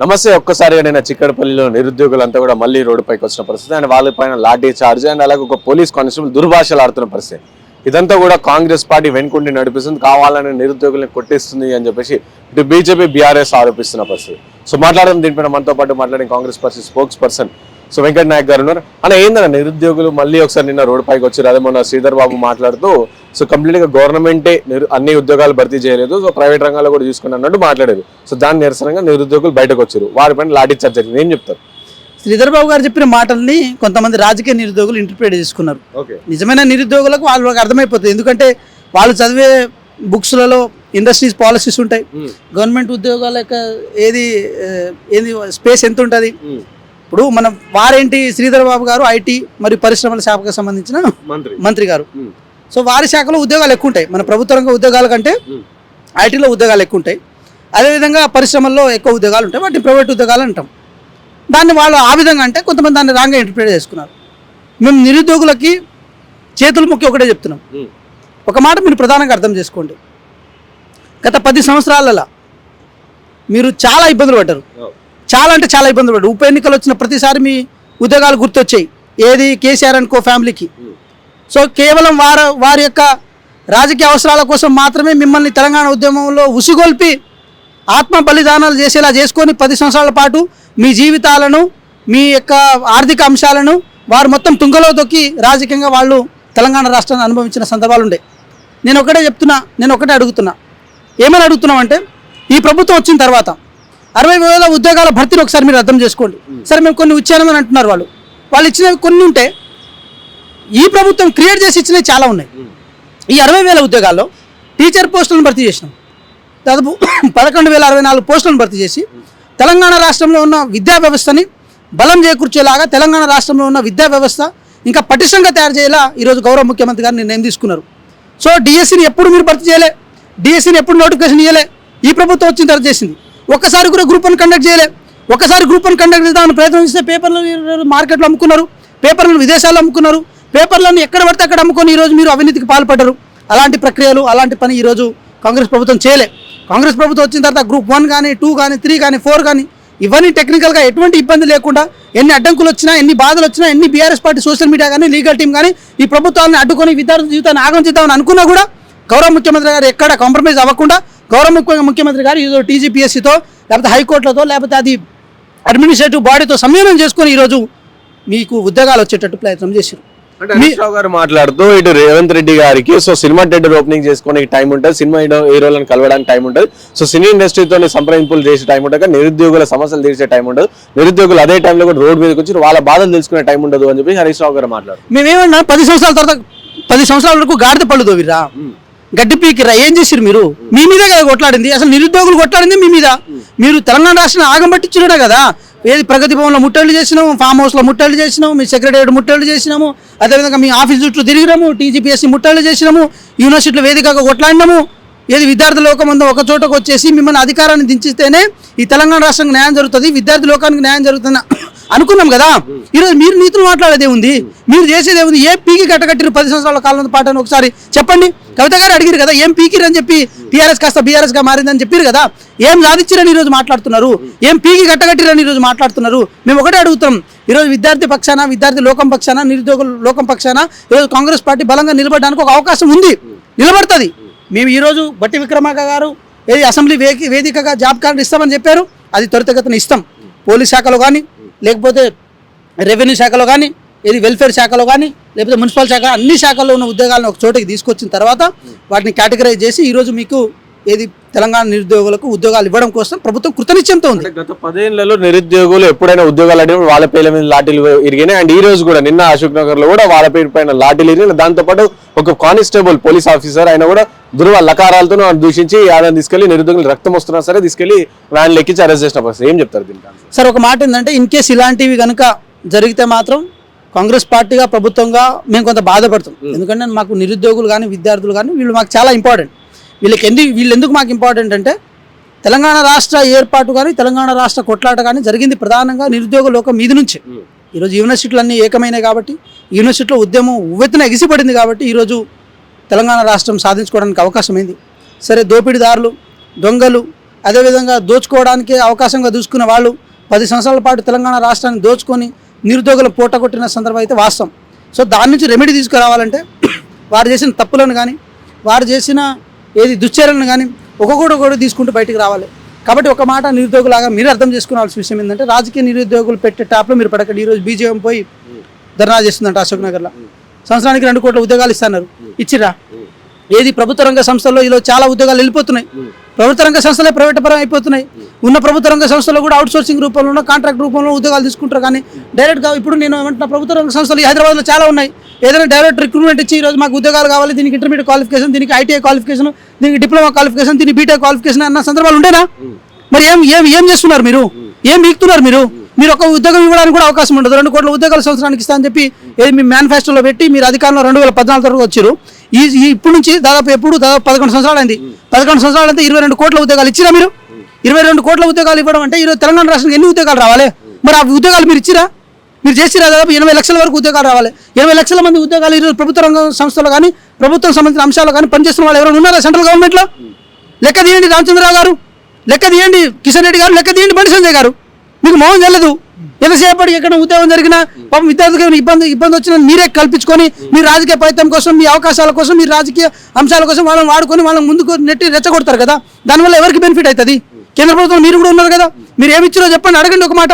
నమస్తే. ఒక్కసారిగా నేను చిక్కడపల్లిలో నిరుద్యోగులంతా కూడా మళ్ళీ రోడ్డుపైకి వచ్చిన పరిస్థితి అండ్ వాళ్ళపైన లాఠీ చార్జ్ అండ్ అలాగే ఒక పోలీస్ కానిస్టేబుల్ దుర్భాషలు ఆడుతున్న పరిస్థితి. ఇదంతా కూడా కాంగ్రెస్ పార్టీ వెనుకుండి నడిపిస్తుంది, కావాలని నిరుద్యోగులను కొట్టిస్తుంది అని చెప్పేసి ఇటు బీజేపీ బీఆర్ఎస్ ఆరోపిస్తున్న పరిస్థితి. సో మాట్లాడడం దీనిపైన మనతో పాటు మాట్లాడిన Congress party spokesperson so Venkat Nayak గారు ఉన్నారు. అన్న ఏందన్న నిరుద్యోగులు మళ్ళీ ఒకసారి నిన్న రోడ్డు పైకి వచ్చారు. అదే మొన్న శ్రీధర్ బాబు మాట్లాడుతూ సో కంప్లీట్ గా గవర్నమెంటే అన్ని ఉద్యోగాలు భర్తీ చేయలేదు, సో ప్రైవేట్ రంగాల్లో కూడా చూసుకుని అన్నట్టు మాట్లాడారు. సో దాని నిరసనంగా నిరుద్యోగులు బయటకు వచ్చారు, వారిపైన లాఠీ చార్జ్ జరిగింది. ఏం చెప్తారు? శ్రీధర్ బాబు గారు చెప్పిన మాటల్ని కొంతమంది రాజకీయ నిరుద్యోగులు ఇంటర్ప్రిట్ చేసుకున్నారు. నిజమైన నిరుద్యోగులకు వాళ్ళకి అర్థమైపోతుంది, ఎందుకంటే వాళ్ళు చదివే బుక్స్లలో ఇండస్ట్రీస్ పాలసీస్ ఉంటాయి, గవర్నమెంట్ ఉద్యోగాల యొక్క ఏది స్పేస్ ఎంత ఉంటుంది. ఇప్పుడు మనం వారేంటి శ్రీధర్ బాబు గారు ఐటీ మరియు పరిశ్రమల శాఖకు సంబంధించిన మంత్రి గారు. సో వారి శాఖలో ఉద్యోగాలు ఎక్కువ ఉంటాయి, మన ప్రభుత్వ రంగ ఉద్యోగాల కంటే ఐటీలో ఉద్యోగాలు ఎక్కువ ఉంటాయి. అదేవిధంగా పరిశ్రమల్లో ఎక్కువ ఉద్యోగాలు ఉంటాయి, వాటిని ప్రైవేట్ ఉద్యోగాలు అంటాం. దాన్ని వాళ్ళు ఆ విధంగా అంటే కొంతమంది దాన్ని రాంగ్గా ఇంటర్ప్రిట్ చేసుకున్నారు. మేము నిరుద్యోగులకి చేతులు మొక్కి ఒకటే చెప్తున్నాం, ఒక మాట మీరు ప్రధానంగా అర్థం చేసుకోండి. గత 10 సంవత్సరాలలో మీరు చాలా ఇబ్బందులు పడ్డారు, చాలా అంటే చాలా ఇబ్బందులు పడ్డారు. ఉప ఎన్నికలు వచ్చిన ప్రతిసారి మీ ఉద్యోగాలు గుర్తొచ్చాయి, ఏది కేసీఆర్ అండ్ కో ఫ్యామిలీకి. సో కేవలం వారి యొక్క రాజకీయ అవసరాల కోసం మాత్రమే మిమ్మల్ని తెలంగాణ ఉద్యమంలో ఉసిగొల్పి ఆత్మ బలిదానాలు చేసేలా చేసుకొని 10 సంవత్సరాల పాటు మీ జీవితాలను, మీ యొక్క ఆర్థిక అంశాలను వారు మొత్తం తుంగలో తొక్కి రాజకీయంగా వాళ్ళు తెలంగాణ రాష్ట్రాన్ని అనుభవించిన సందర్భాలు ఉండే. నేను ఒకటే అడుగుతున్నా, ఏమని అడుగుతున్నామంటే, ఈ ప్రభుత్వం వచ్చిన తర్వాత 60,000 ఉద్యోగాల భర్తీని ఒకసారి మీరు అర్థం చేసుకోండి. సరే మేము కొన్ని ఇచ్చామని అంటున్నారు, వాళ్ళు ఇచ్చినవి కొన్ని ఉంటే ఈ ప్రభుత్వం క్రియేట్ చేసి ఇచ్చినవి చాలా ఉన్నాయి. ఈ 60,000 ఉద్యోగాల్లో టీచర్ పోస్టులను భర్తీ చేసినాం, దాదాపు 11,064 పోస్టులను భర్తీ చేసి తెలంగాణ రాష్ట్రంలో ఉన్న విద్యా వ్యవస్థని బలం చేకూర్చేలాగా తెలంగాణ రాష్ట్రంలో ఉన్న విద్యా వ్యవస్థ ఇంకా పటిష్టంగా తయారు చేయాలా ఈరోజు గౌరవ ముఖ్యమంత్రి గారు నిర్ణయం తీసుకున్నారు. సో డిఎస్సిని ఎప్పుడు మీరు భర్తీ చేయలే, డిఎస్సిని ఎప్పుడు నోటిఫికేషన్ ఇవ్వలే, ఈ ప్రభుత్వం వచ్చిన తర్వాత చేసింది. ఒక్కసారి కూడా గ్రూప్ 1 కండక్ట్ చేయలే. ఒకసారి గ్రూప్ 1 కండక్ట్ చేద్దామని ప్రయత్నం చేస్తే పేపర్లు మార్కెట్లో అమ్ముకున్నారు, పేపర్లను విదేశాల్లో అమ్ముకున్నారు, పేపర్లను ఎక్కడ పడితే అక్కడ అమ్ముకొని ఈరోజు మీరు అవినీతికి పాల్పడ్డారు. అలాంటి ప్రక్రియలు, అలాంటి పని ఈరోజు కాంగ్రెస్ ప్రభుత్వం చేయలే. కాంగ్రెస్ ప్రభుత్వం వచ్చిన తర్వాత గ్రూప్ 1 కానీ 2 కానీ 3 కానీ 4 కానీ ఇవన్నీ టెక్నికల్గా ఎటువంటి ఇబ్బంది లేకుండా, ఎన్ని అడ్డంకులు వచ్చినా, ఎన్ని బాధలు వచ్చినా, ఎన్ని బీఆర్ఎస్ పార్టీ సోషల్ మీడియా కానీ లీగల్ టీం కానీ ఈ ప్రభుత్వాన్ని అడ్డుకొని విద్యార్థుల జీవితాన్ని ఆగం చేద్దామని అనుకున్నా కూడా గౌరవ ముఖ్యమంత్రి గారు ఎక్కడ కాంప్రమైజ్ అవ్వకుండా గౌరవ ముఖ్యమంత్రి గారు ఈరోజు టీజీపీఎస్సీతో లేకపోతే హైకోర్టులతో లేకపోతే అది అడ్మినిస్ట్రేటివ్ బాడీతో సంయోజనం చేసుకొని ఈరోజు మీకు ఉద్యోగాలు వచ్చేటట్టు ప్రయత్నం చేశారు. అంటే హరీష్ రావు గారు మాట్లాడుతూ ఇటు రేవంత్ రెడ్డి గారికి సో సినిమా థియేటర్ ఓపెనింగ్ చేసుకునే టైం ఉంటుంది, సినిమా హీరోలను కలవడానికి టైం ఉంటుంది, సో సినీ ఇండస్ట్రీతో సంప్రదింపులు చేసే టైం ఉంటుంది, నిరుద్యోగుల సమస్యలు తీర్చే టైం ఉండదు, నిరుద్యోగులు అదే టైంలో కూడా రోడ్డు మీదకి వచ్చి వాళ్ళ బాధలు తెలుసుకునే టైం ఉండదు అని చెప్పి హరీష్ రావు గారు మాట్లాడు. మేమేమన్నా 10 సంవత్సరాల తర్వాత 10 సంవత్సరాల వరకు గాడిద పళ్ళు దోవిరా, గడ్డి పీకిరా, ఏం చేసిరు మీరు? మీ మీదే కదా కొట్లాడింది, అసలు నిరుద్యోగులు కొట్లాడింది మీ మీద. మీరు తెలంగాణ రాష్ట్రాన్ని ఆగంబట్టించినడే కదా. ఏది ప్రగతి భవన్లో ముట్టళ్ళు చేసినాము, ఫామ్ హౌస్లో ముట్టళ్ళు చేసినాము, మీ సెక్రటరియట్ ముట్టళ్ళు చేసినాము, అదేవిధంగా మీ ఆఫీస్ చుట్టూ తిరిగినాము, టీజీపీఎస్సీ ముట్టళ్ళు చేసినాము, యూనివర్సిటీలో వేదికగా కొట్లాడినాము. ఏది విద్యార్థి లోకం అంతా ఒక చోటకు వచ్చేసి మిమ్మల్ని అధికారాన్ని దించిస్తేనే ఈ తెలంగాణ రాష్ట్రానికి న్యాయం జరుగుతుంది, విద్యార్థి లోకానికి న్యాయం జరుగుతుంది అనుకున్నాం కదా. ఈరోజు మీరు నీతులు మాట్లాడేదే ఉంది, మీరు చేసేదే ఉంది. ఏ పీకి కట్టకట్టిరు 10 సంవత్సరాల కాలంలో పాటు అని ఒకసారి చెప్పండి. కవిత గారు అడిగారు కదా, ఏం పీకిరు అని చెప్పి టీఆర్ఎస్ కాస్త బీఆర్ఎస్గా మారిందని చెప్పారు కదా. ఏం సాధించారని ఈరోజు మాట్లాడుతున్నారు, ఏం పీకి కట్టకట్టిరని ఈరోజు మాట్లాడుతున్నారు. మేము ఒకటే అడుగుతాం, ఈరోజు విద్యార్థి పక్షాన, విద్యార్థి లోకం పక్షాన, నిరుద్యోగుల లోకం పక్షాన ఈరోజు కాంగ్రెస్ పార్టీ బలంగా నిలబడడానికి ఒక అవకాశం ఉంది, నిలబడుతుంది. మేము ఈరోజు బట్టి విక్రమార్క గారు ఏది అసెంబ్లీ వేదికగా జాబ్ కార్డు ఇస్తామని చెప్పారు, అది త్వరితగతిన ఇస్తాం. పోలీస్ శాఖలో కానీ, లేకపోతే రెవెన్యూ శాఖలో కానీ, ఏది వెల్ఫేర్ శాఖలో కానీ, లేకపోతే మున్సిపల్ శాఖ, అన్ని శాఖల్లో ఉన్న ఉద్యోగాలను ఒక చోటకి తీసుకొచ్చిన తర్వాత వాటిని కేటగరైజ్ చేసి ఈరోజు మీకు ఏది తెలంగాణ నిరుద్యోగులకు ఉద్యోగాలు ఇవ్వడం కోసం ప్రభుత్వం కృతనిశ్చయంతో ఉంది. గత 10 ఏళ్లలో నిరుద్యోగులు ఎప్పుడైనా ఉద్యోగాలు అడిగినప్పుడు వాళ్ళ పేర్ల మీద లాఠీలు ఇరిగినాయి. అండ్ ఈ రోజు కూడా నిన్న అశోక్ నగర్ లో కూడా వాళ్ళ పేరు పైన లాఠీలు ఇరిగినాయి. దాంతోపాటు ఒక కానిస్టేబుల్ పోలీస్ ఆఫీసర్ ఆయన కూడా లకారాలతో దూషించి ఆయన తీసుకెళ్లి నిరుద్యోగులు రక్తం వస్తున్నా సరే తీసుకెళ్లి వ్యాన్లు ఎక్కించి అరెస్ట్ చేసిన పరిస్థితి. ఏం చెప్తారు దీనికి? సార్ ఒక మాట ఏంటంటే, ఇన్ కేసు ఇలాంటివి కనుక జరిగితే మాత్రం కాంగ్రెస్ పార్టీగా ప్రభుత్వంగా మేము కొంత బాధపడతాం. ఎందుకంటే మాకు నిరుద్యోగులు కానీ విద్యార్థులు కానీ వీళ్ళు మాకు చాలా ఇంపార్టెంట్. వీళ్ళు ఎందుకు మాకు ఇంపార్టెంట్ అంటే, తెలంగాణ రాష్ట్ర ఏర్పాటు కానీ తెలంగాణ రాష్ట్ర కొట్లాట కానీ జరిగింది ప్రధానంగా నిరుద్యోగ లోకం మీద నుంచి. ఈరోజు యూనివర్సిటీలు అన్నీ ఏకమైనాయి కాబట్టి, యూనివర్సిటీలో ఉద్యమం ఉవ్వెత్తున ఎగిసిపడింది కాబట్టి ఈరోజు తెలంగాణ రాష్ట్రం సాధించుకోవడానికి అవకాశమైంది. సరే, దోపిడీదారులు, దొంగలు, అదేవిధంగా దోచుకోవడానికి అవకాశంగా చూసుకున్న వాళ్ళు 10 సంవత్సరాల పాటు తెలంగాణ రాష్ట్రాన్ని దోచుకొని నిరుద్యోగులు పూటకొట్టిన సందర్భం అయితే వాస్తవం. సో దాని నుంచి రెమెడీ తీసుకురావాలంటే వారు చేసిన తప్పులను కానీ వారు చేసిన దుశ్చర్యలను కానీ ఒక్కొక్కటి తీసుకుంటూ బయటికి రావాలి. కాబట్టి ఒక మాట నిరుద్యోగులాగా మీరు అర్థం చేసుకోవాల్సిన విషయం ఏంటంటే రాజకీయ నిరుద్యోగులు పెట్టే ట్యాప్లో మీరు పడకండి. ఈరోజు బీజేపీ పోయి ధర్నా చేస్తుందంట అశోక్ నగర్లో. సంవత్సరానికి 2 కోట్ల ఉద్యోగాలు ఇస్తున్నారు, ఇచ్చిరా? ప్రభుత్వ రంగ సంస్థల్లో ఈరోజు చాలా ఉద్యోగాలు వెళ్ళిపోతున్నాయి. ప్రభుత్వ రంగ సంస్థలే ప్రైవేట్ పరం అయిపోతున్నాయి. ఉన్న ప్రభుత్వ రంగ సంస్థలు కూడా అవుట్ సోర్సింగ్ రూపంలో కాంట్రాక్ట్ రూపంలో ఉద్యోగాలు తీసుకుంటారు. కానీ డైరెక్ట్గా ఇప్పుడు నేను ఏమంటున్నా, ప్రభుత్వ రంగ సంస్థలు హైదరాబాద్లో చాలా ఉన్నాయి. ఏదైనా డైరెక్ట్ రిక్రూట్మెంట్ ఇచ్చి ఈరోజు మాకు ఉద్యోగాలు కావాలి, దీనికి ఇంటర్మీడియట్ క్వాలిఫికేషన్, దీనికి ఐటీఐ క్వాలిఫికేషన్, దీనికి డిప్లొమా క్వాలిఫికేషన్, దీనికి బీటెక్ క్వాలిఫికేషన్ అన్న సందర్భాలు ఉండేనా? మరి ఏం చేస్తున్నారు మీరు? ఏం వీక్తున్నారు మీరు ఒక ఉద్యోగం ఇవ్వడానికి కూడా అవకాశం ఉండదు. 2 కోట్ల ఉద్యోగాలు సంవత్సరానికి ఇస్తా అని చెప్పి మీ మేనిఫెస్టోలో పెట్టి మీరు అధికారంలో 2014 వరకు వచ్చారు. ఇప్పుడు నుంచి దాదాపు 11 సంవత్సరాలు అయింది. 11 సంవత్సరాలు అంటే 22 కోట్ల ఉద్యోగాలు ఇచ్చిరా మీరు? 22 కోట్ల ఉద్యోగాలు ఇవ్వడం అంటే ఈరోజు తెలంగాణ రాష్ట్రానికి ఎన్ని ఉద్యోగాలు రావాలి? మరి ఆ ఉద్యోగాలు మీరు ఇచ్చిరా? మీరు చేసిరా? దాదాపు 80 లక్షల వరకు ఉద్యోగాలు రావాలి. 80 లక్షల మంది ఉద్యోగాలు ఈరోజు ప్రభుత్వ రంగ సంస్థలు కానీ ప్రభుత్వం సంబంధించిన అంశాలు కానీ పనిచేస్తున్న వాళ్ళు ఎవరైనా ఉన్నారా సెంట్రల్ గవర్నమెంట్లో? లెక్క తీయండి రామచంద్రరావు గారు, లెక్క తీయండి కిషన్ రెడ్డి గారు, లెక్క తీయండి బండి సంజయ్ గారు. మీకు మోహన్ చెల్లదు. ఎంతసేపటికి ఎక్కడ ఉద్యోగం జరిగినా పాపం విద్యార్థులకు ఇబ్బంది వచ్చినా మీరే కల్పించుకొని మీ రాజకీయ ప్రయత్నం కోసం, మీ అవకాశాల కోసం, మీ రాజకీయ అంశాల కోసం వాళ్ళని వాడుకొని వాళ్ళని ముందుకు నెట్టి రెచ్చగొడతారు కదా. దానివల్ల ఎవరికి బెనిఫిట్ అవుతుంది? కేంద్ర ప్రభుత్వం మీరు కూడా ఉన్నారు కదా, మీరు ఏమి ఇచ్చారో చెప్పండి, అడగండి ఒక మాట.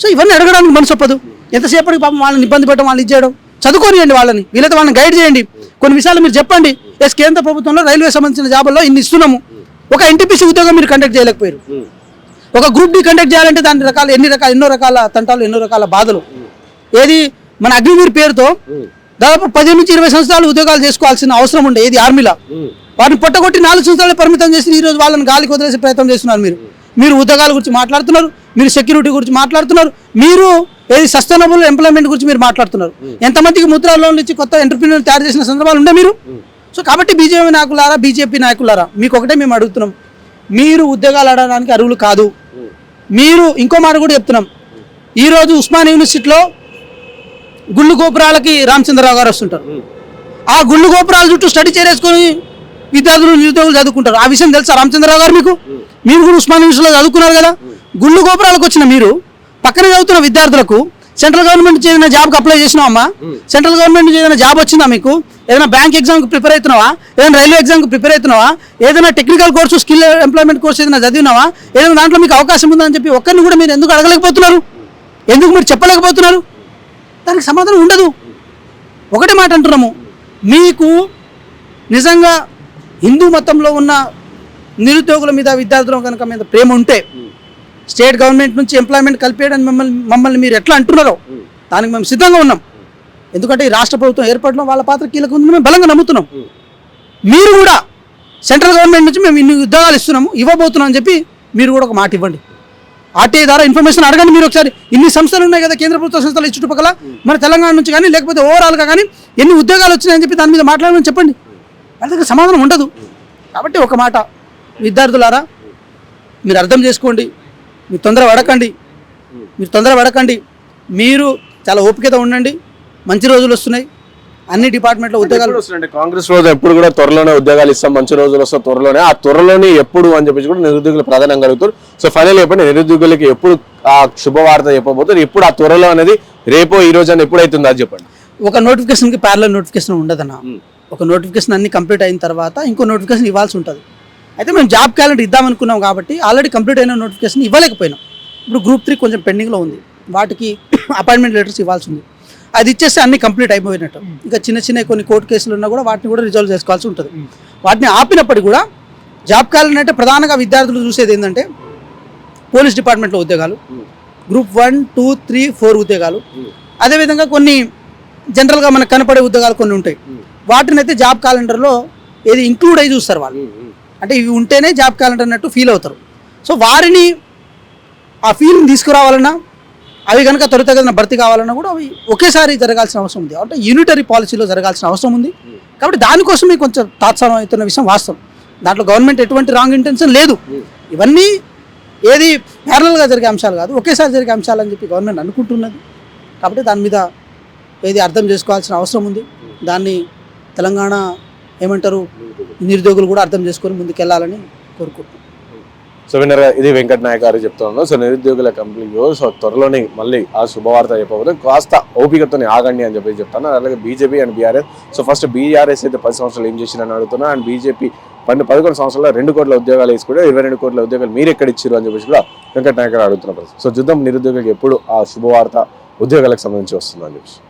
సో ఇవన్నీ అడగడానికి మనసు ఒప్పదు. ఎంతసేపటికి పాపం వాళ్ళని ఇబ్బంది పెట్టడం, వాళ్ళని ఇచ్చేయడం. చదువుకోనియండి వాళ్ళని, వీళ్ళైతే వాళ్ళని గైడ్ చేయండి. కొన్ని విషయాలు మీరు చెప్పండి. కేంద్ర ప్రభుత్వంలో రైల్వే సంబంధించిన జాబుల్లో ఇన్ని ఇస్తున్నాము, ఒక ఎన్టీపీసీ ఉద్యోగం మీరు కండక్ట్ చేయలేకపోయారు. ఒక గ్రూప్ డి కండక్ట్ చేయాలంటే దాని ఎన్నో రకాల తంటాలు, ఎన్నో రకాల బాధలు. మన అగ్నివీర్ పేరుతో దాదాపు 10 నుంచి 20 సంవత్సరాలు ఉద్యోగాలు చేసుకోవాల్సిన అవసరం ఉండే ఆర్మీలో. వాటిని పొట్టగొట్టి 4 సంవత్సరాలు పరిమితం చేసి ఈరోజు వాళ్ళని గాలికి వదిలేసే ప్రయత్నం చేస్తున్నారు. మీరు ఉద్యోగాల గురించి మాట్లాడుతున్నారు, మీరు సెక్యూరిటీ గురించి మాట్లాడుతున్నారు, మీరు సస్టైనబుల్ ఎంప్లాయ్మెంట్ గురించి మీరు మాట్లాడుతున్నారు. ఎంతమందికి ముద్రా లోన్లు ఇచ్చి కొత్త ఎంటర్ప్రీనర్ తయారు చేసిన సందర్భాలు ఉండే మీరు. సో కాబట్టి బీజేపీ నాయకులారా మీకు ఒకటే మేము అడుగుతున్నాం, మీరు ఉద్యోగాలు ఆడడానికి అర్హులు కాదు. మీరు ఇంకో మాట కూడా చెప్తున్నాం, ఈరోజు ఉస్మాన్ యూనివర్సిటీలో గుళ్ళు గోపురాలకి రామచంద్రరావు గారు వస్తుంటారు. ఆ గుళ్ళు గోపురాల చుట్టూ స్టడీ చేరేసుకొని విద్యార్థులు నిరుద్యోగులు చదువుకుంటారు. ఆ విషయం తెలుసా రామచంద్రరావు గారు మీకు? మీరు కూడా ఉస్మాన్ యూనివర్సిటీలో చదువుకున్నారు కదా. గుళ్ళు గోపురాలకు వచ్చిన మీరు పక్కన చదువుతున్న విద్యార్థులకు సెంట్రల్ గవర్నమెంట్ ఏదైనా జాబ్కి అప్లై చేసినావమ్మా? సెంట్రల్ గవర్నమెంట్ ఏదైనా జాబ్ వచ్చిందా మీకు? ఏదైనా బ్యాంక్ ఎగ్జామ్కి ప్రిపేర్ అవుతున్నావా? ఏదైనా రైల్వే ఎగ్జామ్కి ప్రిపేర్ అవుతున్నావా? ఏదైనా technical course, skill employment course ఏదైనా చదివినావా? ఏదైనా దాంట్లో మీకు అవకాశం ఉందని చెప్పి ఒక్కరిని కూడా మీరు ఎందుకు అడగలేకపోతున్నారు? ఎందుకు మీరు చెప్పలేకపోతున్నారు? దానికి సమాధానం ఉండదు. ఒకటే మాట అంటున్నాము, మీకు నిజంగా హిందూ మతంలో ఉన్న నిరుద్యోగుల మీద, విద్యార్థుల కనుక మీద ప్రేమ ఉంటే స్టేట్ గవర్నమెంట్ నుంచి ఎంప్లాయ్మెంట్ కలిపేయడానికి మమ్మల్ని మీరు ఎట్లా అంటున్నారో దానికి మేము సిద్ధంగా ఉన్నాం. ఎందుకంటే ఈ రాష్ట్ర ప్రభుత్వం ఏర్పడడం వాళ్ళ పాత్ర కీలకం ఉందని మేము బలంగా నమ్ముతున్నాం. మీరు కూడా సెంట్రల్ గవర్నమెంట్ నుంచి మేము ఇన్ని ఉద్యోగాలు ఇవ్వబోతున్నాం అని చెప్పి మీరు కూడా ఒక మాట ఇవ్వండి. ఆర్టీఐ ద్వారా ఇన్ఫర్మేషన్ అడగండి. మీరు ఒకసారి ఇన్ని సంస్థలు ఉన్నాయి కదా కేంద్ర ప్రభుత్వ సంస్థలు ఈ చుట్టుపక్కల, మన తెలంగాణ నుంచి కానీ లేకపోతే ఓవరాల్గా కానీ ఎన్ని ఉద్యోగాలు వచ్చినాయని చెప్పి దాని మీద మాట్లాడమని చెప్పండి. వాళ్ళ దగ్గర సమాధానం ఉండదు. కాబట్టి ఒక మాట, విద్యార్థులారా మీరు అర్థం చేసుకోండి, మీరు తొందర పడకండి. మీరు చాలా ఓపికతో ఉండండి. మంచి రోజులు వస్తున్నాయి. అన్ని డిపార్ట్మెంట్లో ఉద్యోగాలు వస్తున్నాయి. కాంగ్రెస్ రోజు ఎప్పుడు కూడా త్వరలోనే ఉద్యోగాలు ఇస్తాం, మంచి రోజులు వస్తాయి త్వరలోనే. ఆ త్వరలోనే ఎప్పుడు అని చెప్పేసి కూడా నిరుద్యోగులు ప్రధానంగా అడుగుతారు. సో ఫైనల్ చెప్పండి, నిరుద్యోగులకి ఎప్పుడు ఆ శుభవార్త చెప్పబోతారు? ఎప్పుడు ఆ త్వరలో అనేది రేపో ఈ రోజు అని ఎప్పుడైతుందో అది చెప్పండి. ఒక నోటిఫికేషన్కి ప్యారలల్ నోటిఫికేషన్ ఉండదన్న. ఒక నోటిఫికేషన్ అన్ని కంప్లీట్ అయిన తర్వాత ఇంకో నోటిఫికేషన్ ఇవ్వాల్సి ఉంటుంది. అయితే మేము జాబ్ క్యాలెండర్ ఇద్దామనుకున్నాం కాబట్టి ఆల్రెడీ కంప్లీట్ అయిన నోటిఫికేషన్ ఇవ్వలేకపోయినాం. ఇప్పుడు గ్రూప్ 3 కొంచెం పెండింగ్లో ఉంది. వాటికి అపాయింట్మెంట్ లెటర్స్ ఇవ్వాల్సి ఉంది. అది ఇచ్చేస్తే అన్ని కంప్లీట్ అయిపోయినట్టు. ఇంకా చిన్న కొన్ని కోర్టు కేసులు ఉన్నా కూడా వాటిని కూడా రిజాల్వ్ చేసుకోవాల్సి ఉంటుంది. వాటిని ఆపినప్పటికీ కూడా జాబ్ క్యాలెండర్ అంటే ప్రధానంగా విద్యార్థులు చూసేది ఏంటంటే పోలీస్ డిపార్ట్మెంట్లో ఉద్యోగాలు, గ్రూప్ 1, 2, 3, 4 ఉద్యోగాలు, అదేవిధంగా కొన్ని జనరల్గా మనకు కనపడే ఉద్యోగాలు కొన్ని ఉంటాయి. వాటిని అయితే జాబ్ క్యాలెండర్లో ఇంక్లూడ్ అయ్యి చూస్తారు వాళ్ళు. అంటే ఇవి ఉంటేనే జాబ్ క్యాలెండర్ అన్నట్టు ఫీల్ అవుతారు. సో వారిని ఆ ఫీల్ని తీసుకురావాలన్నా, అవి కనుక త్వరితగతిన భర్తీ కావాలన్నా కూడా అవి ఒకేసారి జరగాల్సిన అవసరం ఉంది. అంటే యూనిటరీ పాలసీలో జరగాల్సిన అవసరం ఉంది. కాబట్టి దానికోసమే కొంచెం తాత్సారం అవుతున్న విషయం వాస్తవం. దాంట్లో గవర్నమెంట్ ఎటువంటి రాంగ్ ఇంటెన్షన్ లేదు. ఇవన్నీ ప్యారలల్గా జరిగే అంశాలు కాదు, ఒకేసారి జరిగే అంశాలు అని చెప్పి గవర్నమెంట్ అనుకుంటున్నది. కాబట్టి దాని మీద అర్థం చేసుకోవాల్సిన అవసరం ఉంది. దాన్ని తెలంగాణ నిరుద్యోగులు కూడా అర్థం చేసుకొని ముందుకెళ్ళాలని కోరుకుంటున్నాం. సో విన్నర్గా ఇది వెంకట నాయక్ గారు చెప్తున్నాను. సో నిరుద్యోగుల కంప్లీట్ సో త్వరలోనే మళ్ళీ ఆ శుభవార్త చెప్పబోతుంది. కాస్త ఓపికతో ఆగండి అని చెప్పి చెప్తాను. అలాగే BJP and BRS. So first BRS అయితే 10 సంవత్సరాలు ఏం చేసిందని అడుగుతున్నా. అండ్ బీజేపీ 11 సంవత్సరాల్లో 2 కోట్ల ఉద్యోగాలు వేసుకుంటే 22 కోట్ల ఉద్యోగాలు మీరు ఎక్కడ ఇచ్చారు అని చెప్పేసి కూడా వెంకట నాయక్ గారు అడుగుతున్నారు. సో చూద్దాం నిరుద్యోగులకు ఎప్పుడు ఆ శుభవార్త ఉద్యోగాలకు సంబంధించి వస్తుందని చెప్పేసి.